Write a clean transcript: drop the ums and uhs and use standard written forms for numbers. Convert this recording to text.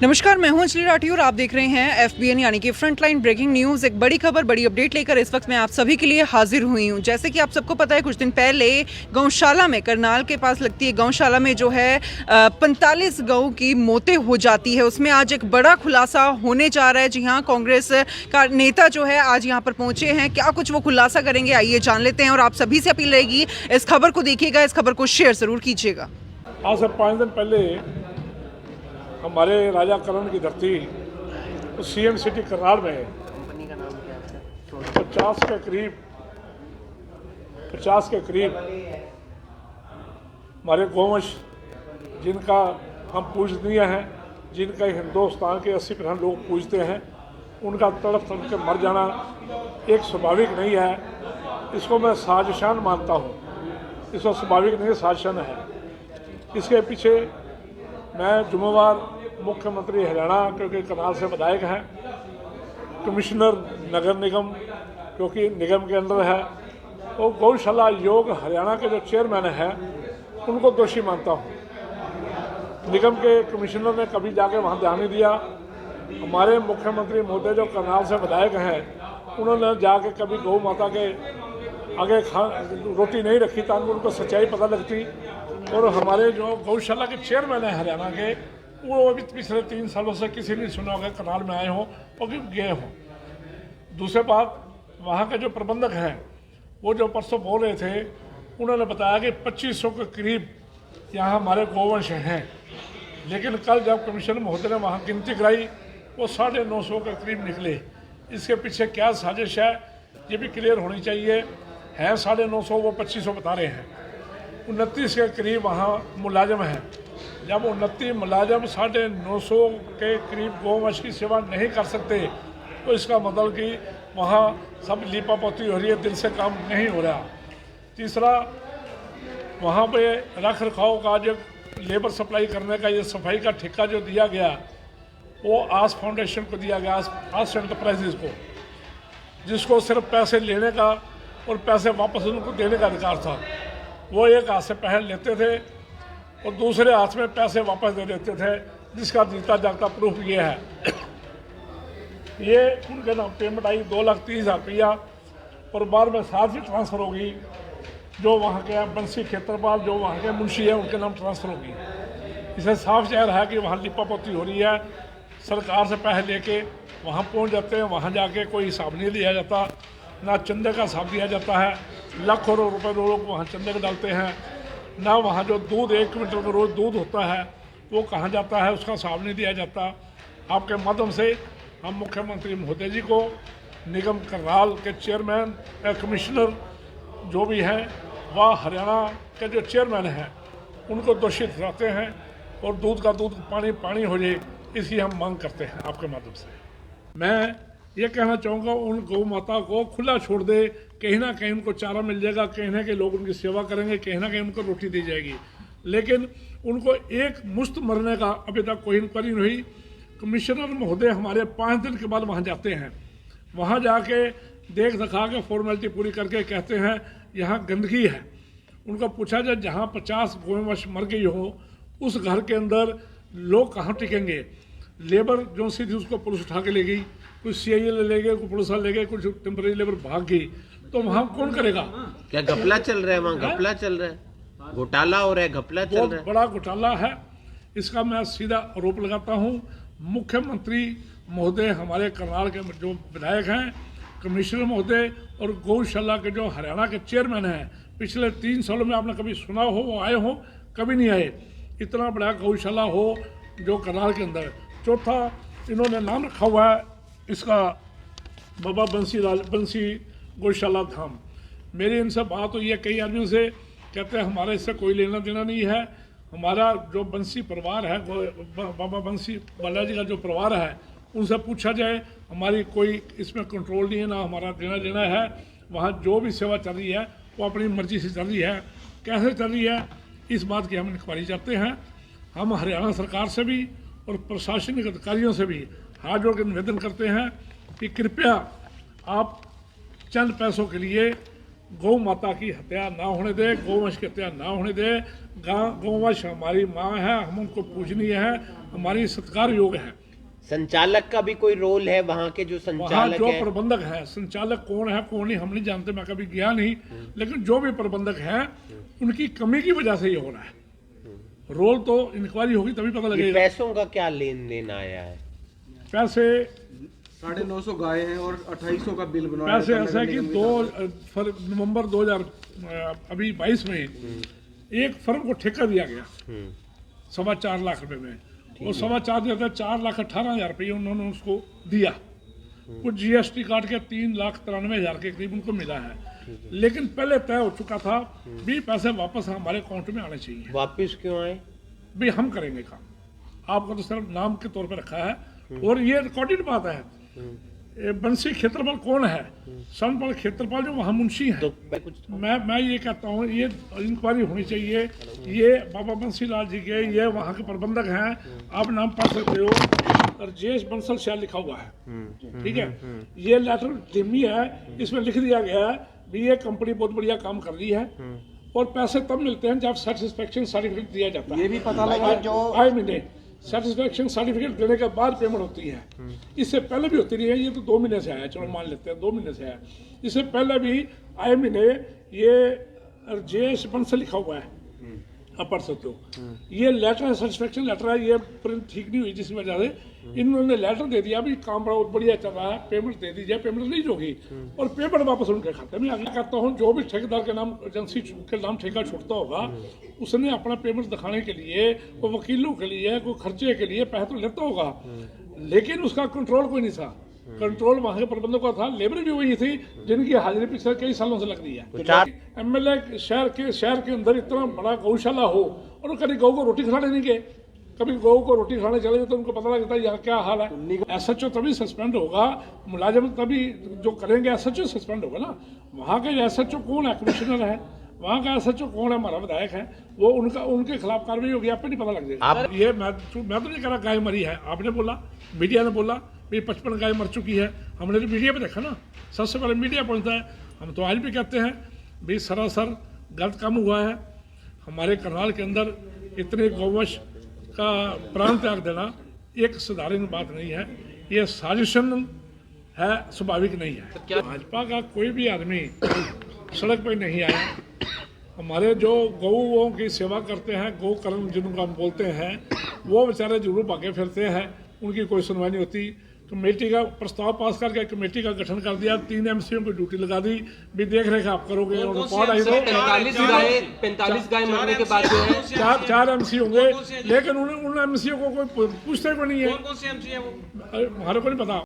नमस्कार, मैं हूं अंजलि राठी और आप देख रहे हैं FBN यानी कि फ्रंटलाइन ब्रेकिंग न्यूज़। एक बड़ी खबर, बड़ी अपडेट लेकर इस वक्त मैं आप सभी के लिए हाजिर हुई हूं। जैसे कि आप सबको पता है, कुछ दिन पहले गौशाला में, करनाल के पास लगती है गौशाला में जो है 45 गऊ की मौतें हो जाती है। उसमें आज एक बड़ा खुलासा होने जा रहा है। जी हाँ, कांग्रेस का नेता जो है आज यहाँ पर पहुंचे हैं। क्या कुछ वो खुलासा करेंगे, आइए जान लेते हैं। और आप सभी से अपील रहेगी, इस खबर को देखिएगा, इस खबर को शेयर जरूर कीजिएगा। आज से 5 दिन पहले हमारे राजा करण की धरती CM सिटी करनाल में 50 के करीब हमारे गौवंश, जिनका हम पूजनीय हैं, जिनका हिंदुस्तान के 80% लोग पूजते हैं, उनका तड़प तड़प के मर जाना एक स्वाभाविक नहीं है। इसको मैं साजिशान मानता हूँ। इसको स्वाभाविक नहीं, साजिशान है। इसके पीछे मैं जुम्मेवार मुख्यमंत्री हरियाणा, क्योंकि करनाल से विधायक हैं, कमिश्नर नगर निगम, क्योंकि निगम के अंदर है, और गौशाला योग हरियाणा के जो चेयरमैन हैं, उनको दोषी मानता हूँ। निगम के कमिश्नर ने कभी जाके वहाँ ध्यान नहीं दिया। हमारे मुख्यमंत्री महोदय जो करनाल से विधायक हैं, उन्होंने जाके कभी गौ माता के आगे रोटी नहीं रखी ताकि उनको सच्चाई पता लगती। और हमारे जो गौशाला के चेयरमैन हैं हरियाणा के, वो अभी पिछले 3 सालों से किसी ने सुना होगा करनाल में आए हों और गए हों। दूसरी बात, वहाँ के जो प्रबंधक हैं, वो जो परसों बोल रहे थे, उन्होंने बताया कि 2500 के करीब यहाँ हमारे गौवंश हैं। लेकिन कल जब कमिश्नर महोदय ने वहाँ गिनती कराई, वो 950 के करीब निकले। इसके पीछे क्या साजिश है, ये भी क्लियर होनी चाहिए। है 950, वो 2500 बता रहे हैं। 29 के करीब वहाँ मुलाजम हैं। जब 29 मुलाजम 950 के करीब गौवंश की सेवा नहीं कर सकते, तो इसका मतलब कि वहाँ सब लीपापोती हो रही है, दिल से काम नहीं हो रहा। तीसरा, वहाँ पे रख रखाव का जो लेबर सप्लाई करने का, ये सफाई का ठेका जो दिया गया, वो आस फाउंडेशन को दिया गया, आस एंटरप्राइजेज को, जिसको सिर्फ पैसे लेने का और पैसे वापस उनको देने का अधिकार था। वो एक हाथ से पैसे लेते थे और दूसरे हाथ में पैसे वापस दे देते थे, जिसका जीता जागता प्रूफ ये है। ये उनके नाम पेमेंट आई 2,30,000 रुपया, और बाद में साथ ही ट्रांसफ़र होगी। जो वहाँ के बंसी क्षेत्रपाल, जो वहाँ के मुंशी हैं, उनके नाम ट्रांसफ़र होगी। इसे साफ जाहिर है कि वहाँ लिपापोती हो रही है। सरकार से पैसे लेके वहाँ पहुँच जाते हैं, वहाँ जाके कोई हिसाब नहीं दिया जाता, ना चंदे का हिसाब दिया जाता है। लाखों रुपए लोग वहाँ चंदे के डालते हैं। ना वहाँ जो दूध 1 क्विंटल का रोज़ दूध होता है, वो कहाँ जाता है, उसका हिसाब नहीं दिया जाता। आपके माध्यम से हम मुख्यमंत्री महोदय जी को, निगम करनाल के चेयरमैन, कमिश्नर जो भी हैं, वह हरियाणा के जो चेयरमैन हैं, उनको दोषी ठहराते हैं, और दूध का दूध पानी पानी हो जाए, इसकी हम मांग करते हैं आपके माध्यम से। मैं ये कहना चाहूँगा, उन गौ माता को खुला छोड़ दे। कहीं ना कहीं उनको चारा मिल जाएगा, कहीं ना कहीं लोग उनकी सेवा करेंगे, कहीं ना कहीं उनको रोटी दी जाएगी। लेकिन उनको एक मुश्त मरने का अभी तक कोई इंक्वायरी नहीं हुई। कमिश्नर महोदय हमारे 5 दिन के बाद वहाँ जाते हैं। वहाँ जाके देख दिखा के फॉर्मेलिटी पूरी करके कहते हैं यहाँ गंदगी है। उनको पूछा जाए, जहाँ 50 गौवंश मर गई हो, उस घर के अंदर लोग कहाँ टिकेंगे? लेबर जो सी थी उसको पुलिस उठा के ले गई, कुछ CIA ले गए, कुछ पुलिस ले गए, कुछ टेम्पररी लेबर भाग गई, तो वहाँ कौन करेगा? क्या घपला चल रहा है? वहाँ घपला चल रहा है, घोटाला हो रहा है, घपला चल रहा है। बहुत बड़ा घोटाला है। इसका मैं सीधा आरोप लगाता हूँ। मुख्यमंत्री महोदय, हमारे करनाल के जो विधायक हैं, कमिश्नर महोदय, और गौशाला के जो हरियाणा के चेयरमैन हैं, पिछले 3 सालों में आपने कभी सुना हो वो आए हो? कभी नहीं आए। इतना बड़ा गौशाला हो जो करनाल के अंदर। चौथा, इन्होंने नाम रखा हुआ है इसका बाबा बंसी गौशाला धाम। मेरी इनसे बात हुई है कई आदमियों से, कहते हैं हमारे इससे कोई लेना देना नहीं है। हमारा जो बंसी परिवार है, बाबा बंसी बालाजी का जो परिवार है, उनसे पूछा जाए, हमारी कोई इसमें कंट्रोल नहीं है, ना हमारा देना देना है। वहाँ जो भी सेवा चल रही है वो अपनी मर्जी से चल रही है। कैसे चल रही है, इस बात की हम इंक्वायरी चाहते हैं। हम हरियाणा सरकार से भी और प्रशासनिक अधिकारियों से भी हाथ जोड़ कर निवेदन करते हैं कि कृपया आप चंद पैसों के लिए गौ माता की हत्या ना होने दे, गौवंश की हत्या ना होने दे। गौवंश हमारी माँ है, हम उनको पूजनीय है, हमारी सत्कार योग्य है। संचालक का भी कोई रोल है वहाँ के जो वहाँ संचालक जो है? प्रबंधक है, संचालक कौन है कौन नहीं हम नहीं जानते, मैं कभी गया नहीं, लेकिन जो भी प्रबंधक है उनकी कमी की वजह से ये हो रहा है। रोल तो इंक्वायरी होगी तभी पता ये लगेगा। पैसों का क्या लेन देन आया है? पैसे 950 गाय हैं और 2800 का बिल बनवाया। पैसे ऐसा है कि 2 नवंबर 2000 अभी 22 में एक फर्म को ठेका दिया गया 4.25 लाख रुपए में, और 4,18,000 रुपये उन्होंने उसको दिया। कुछ जीएसटी काट के 3,93,000 के करीब उनको मिला है, लेकिन पहले तय हो चुका था भी पैसे वापस हमारे अकाउंट में आने चाहिए। वापिस क्यों आए? भी हम करेंगे काम, आपको तो सिर्फ नाम के तौर पर रखा है, और ये रिकॉर्डेड बात है। ये बंसी क्षेत्रपाल कौन है? सनपाल क्षेत्रपाल जो वहाँ मुंशी है। तो कुछ मैं ये कहता हूँ ये इंक्वायरी होनी चाहिए। ये बाबा बंसी लाल जी के ये वहाँ के प्रबंधक हैं, आप नाम पढ़ सकते हो, राजेश बंसल शायद लिखा हुआ है, ठीक है। ये लेटर जिम्मी है, इसमें लिख दिया गया है भी ये कंपनी बहुत बढ़िया काम कर रही है, और पैसे तब मिलते हैं जब सेटिस्फेक्शन सर्टिफिकेट दिया जाता है। ये भी पता लगा जो 5 महीने सेटिस्फेक्शन सर्टिफिकेट देने के बाद पेमेंट होती है। इससे पहले भी होती रही है, ये तो 2 महीने से आया, चलो मान लेते हैं 2 महीने से आया। इससे पहले भी आए महीने ये राजेश बंसल लिखा हुआ है, आप पढ़ सकते हो। ये लेटर है, सेटिस्फेक्शन लेटर है, ये प्रिंट ठीक नहीं हुई जिस वजह से इन्होंने लेटर दे दिया भी काम बहुत बढ़िया चल रहा है, पेमेंट दे दीजिए, पेमेंट नहीं होगी, और पेमेंट वापस उनके खाते में। आगे कहता हूँ जो भी ठेकेदार के नाम एजेंसी के नाम ठेका छूटता होगा, उसने अपना पेमेंट दिखाने के लिए, कोई वकीलों के लिए, कोई खर्चे के लिए पैसे तो लेता होगा, लेकिन उसका कंट्रोल कोई नहीं था। कंट्रोल वहाँ के प्रबंधक का था। लेबर भी वही थी जिनकी हाजिरी पिछले कई सालों से लग रही है। एमएलए शहर के अंदर इतना बड़ा गौशाला हो और कभी गौ को रोटी खिलाने नहीं गए, कभी गौ को रोटी खाने चले तो उनको पता लगता है यहाँ क्या हाल है। एसएचओ तभी सस्पेंड होगा, मुलाजिम तभी जो करेंगे एसएचओ सस्पेंड होगा ना। वहाँ का एसएचओ कौन है? कमिश्नर है। वहाँ का एसएचओ कौन है? हमारा विधायक है, वो उनके खिलाफ कार्रवाई होगी, आप पे नहीं पता लग जाएगा। ये मैं तो नहीं कह रहा गाय मरी है, आपने बोला, मीडिया ने बोला भी 55 गाय मर चुकी है, हमने तो मीडिया पे देखा ना, सबसे पहले मीडिया पहुँचता है। हम तो आज भी कहते हैं भी सरासर गलत काम हुआ है। हमारे करनाल के अंदर इतने गौवंश का प्राण त्याग देना एक साधारण बात नहीं है, ये साजिशन है, स्वाभाविक नहीं है। भाजपा का कोई भी आदमी सड़क पर नहीं आया। हमारे जो गौओं की सेवा करते हैं, गौ कर्म जिनको हम बोलते हैं, वो बेचारे जरूर भागे फिरते हैं, उनकी कोई सुनवाई नहीं होती। कमेटी का प्रस्ताव पास करके कमेटी का गठन कर दिया, 3 एमसीओ को ड्यूटी लगा दी भी देख रेख आप करोगे, और रिकॉर्ड आई तो 45 गाय मरने के बाद जो है 4 एमसी होंगे, लेकिन उन एमसीओ को कोई पूछते को नहीं है, कौन से एमसी है वो? हमारे को नहीं पता।